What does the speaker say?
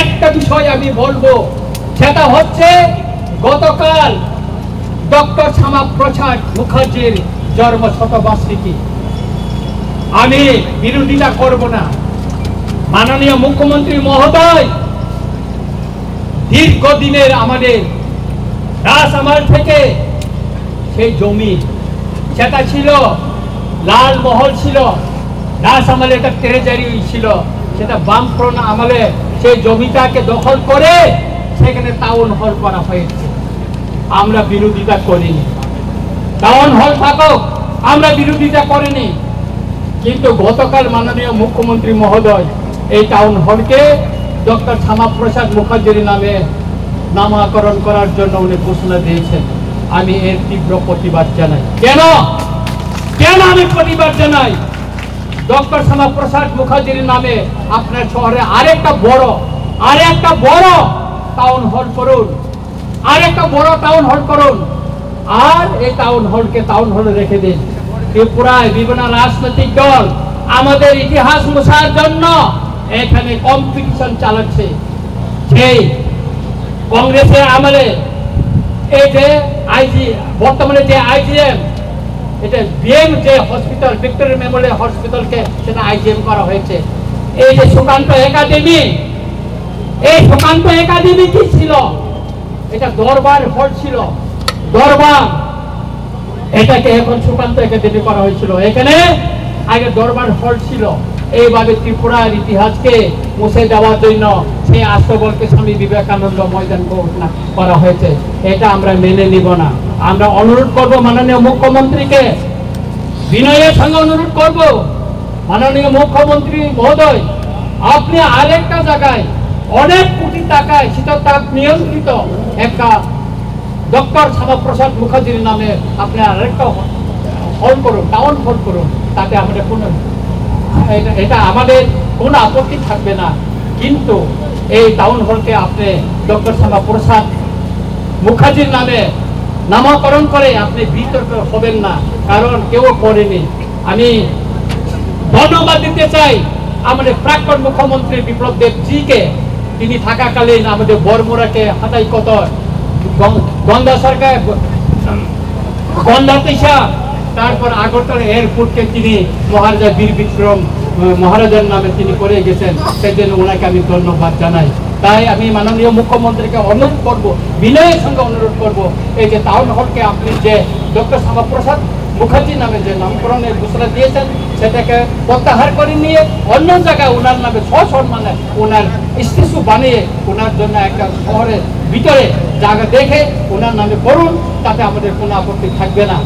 একটা বিষয় আমি বলবো, সেটা হচ্ছে গতকাল ডক্টর শ্যামাপ্রসাদ মুখার্জির জন্ম শতবার্ষিকী। আমি বিরোধিতা করব না। মাননীয় মুখ্যমন্ত্রী মহোদয় দীর্ঘদিনের আমাদের রাজআমাল থেকে সেই জমি, সেটা ছিল লালমহল, ছিল রাজআমালে একটা ট্রেজারি ছিল, সেটা বামফ্রন্ট আমলে সেই জমিটাকে দখল করে সেখানে টাউন হল করা হয়েছে। আমরা বিরোধিতা করিনি, টাউন হল থাকুক, আমরা বিরোধিতা করিনি। কিন্তু গতকাল মাননীয় মুখ্যমন্ত্রী মহোদয় এই টাউন হলকে ডক্টর শ্যামাপ্রসাদ মুখার্জির নামে নামকরণ করার জন্য উনি ঘোষণা দিয়েছেন। আমি এর তীব্র প্রতিবাদ জানাই। কেন কেন আমি প্রতিবাদ জানাই? ডক্টর শ্যামাপ্রসাদ মুখার্জির নামে আপনার শহরে আরেকটা বড় টাউন হল করুন, আরেকটা বড় টাউন হল করুন, আর এই টাউন হলকে টাউন হলে রেখে দিন। ত্রিপুরায় বিভিন্ন রাজনৈতিক দল আমাদের ইতিহাস মোছার জন্য এখানে কম্পিটিশন চালাচ্ছে। সেই কংগ্রেসের আমলে এই যে বর্তমানে যে আইজিএম, এটা বিএম যে হসপিটাল, ভিক্টোরিয়া মেমোরিয়াল হসপিটালকে সেটা আইজিএম করা হয়েছে। এই যে সুকান্ত একাডেমি, এই সুকান্ত একাডেমি কি ছিল? এটা দরবার হল ছিল, দরবার, এটাকে এখন সুকান্ত একাডেমি করা হয়েছিল। এখানে আগে দরবার হল ছিল। এইভাবে ত্রিপুরার ইতিহাসকে মুছে দেওয়ার জন্য সেই আস্তবলকে স্বামী বিবেকানন্দ ময়দান ঘোষণা করা হয়েছে। এটা আমরা মেনে নিব না। আমরা অনুরোধ করব মাননীয় মুখ্যমন্ত্রীকে, বিনয়ের সঙ্গে অনুরোধ করব, মাননীয় মুখ্যমন্ত্রী মহোদয়, আপনি আরেকটা জায়গায় অনেক কোটি টাকায় শীততাপ নিয়ন্ত্রিত একটা ডক্টর শ্যামাপ্রসাদ মুখার্জির নামে আপনি আরেকটা হল করুন, টাউন হল করুন, তাতে আমাদের কোনো এটা আমাদের কোনো আপত্তি থাকবে না। কিন্তু এই টাউন হলকে আপনি ডক্টর শ্যামাপ্রসাদ মুখার্জির নামে নামকরণ করে আপনি বিতর্ক হবেন না, কারণ কেউ করেনি। আমি ধন্যবাদ দিতে চাই আমাদের প্রাক্তন মুখ্যমন্ত্রী বিপ্লব দেবজিকে। তিনি থাকাকালীন আমাদের বরমুড়াকে হাতাইকত, গঙ্গা সরকার, গন্ধাতিসা, তারপর আগরতলা এয়ারপোর্টকে তিনি মহারাজা বীর বিক্রম মহারাজার নামে তিনি করে গেছেন। সেই জন্য ওনাকে আমি ধন্যবাদ জানাই। তাই আমি মাননীয় মুখ্যমন্ত্রীকে অনুরোধ করব, বিনয়ের সঙ্গে অনুরোধ করব, এই যে টাউন হলকে আপনি যে ডক্টর শ্যামাপ্রসাদ মুখার্জির নামে যে নামকরণের ঘোষণা দিয়েছেন, সেটাকে প্রত্যাহার করে নিয়ে অন্য জায়গায় ওনার নামে সসম্মানে ওনার স্ট্যাচু বানিয়ে ওনার জন্য একটা শহরের ভিতরে জায়গা দেখে ওনার নামে করুন, তাতে আমাদের কোনো আপত্তি থাকবে না।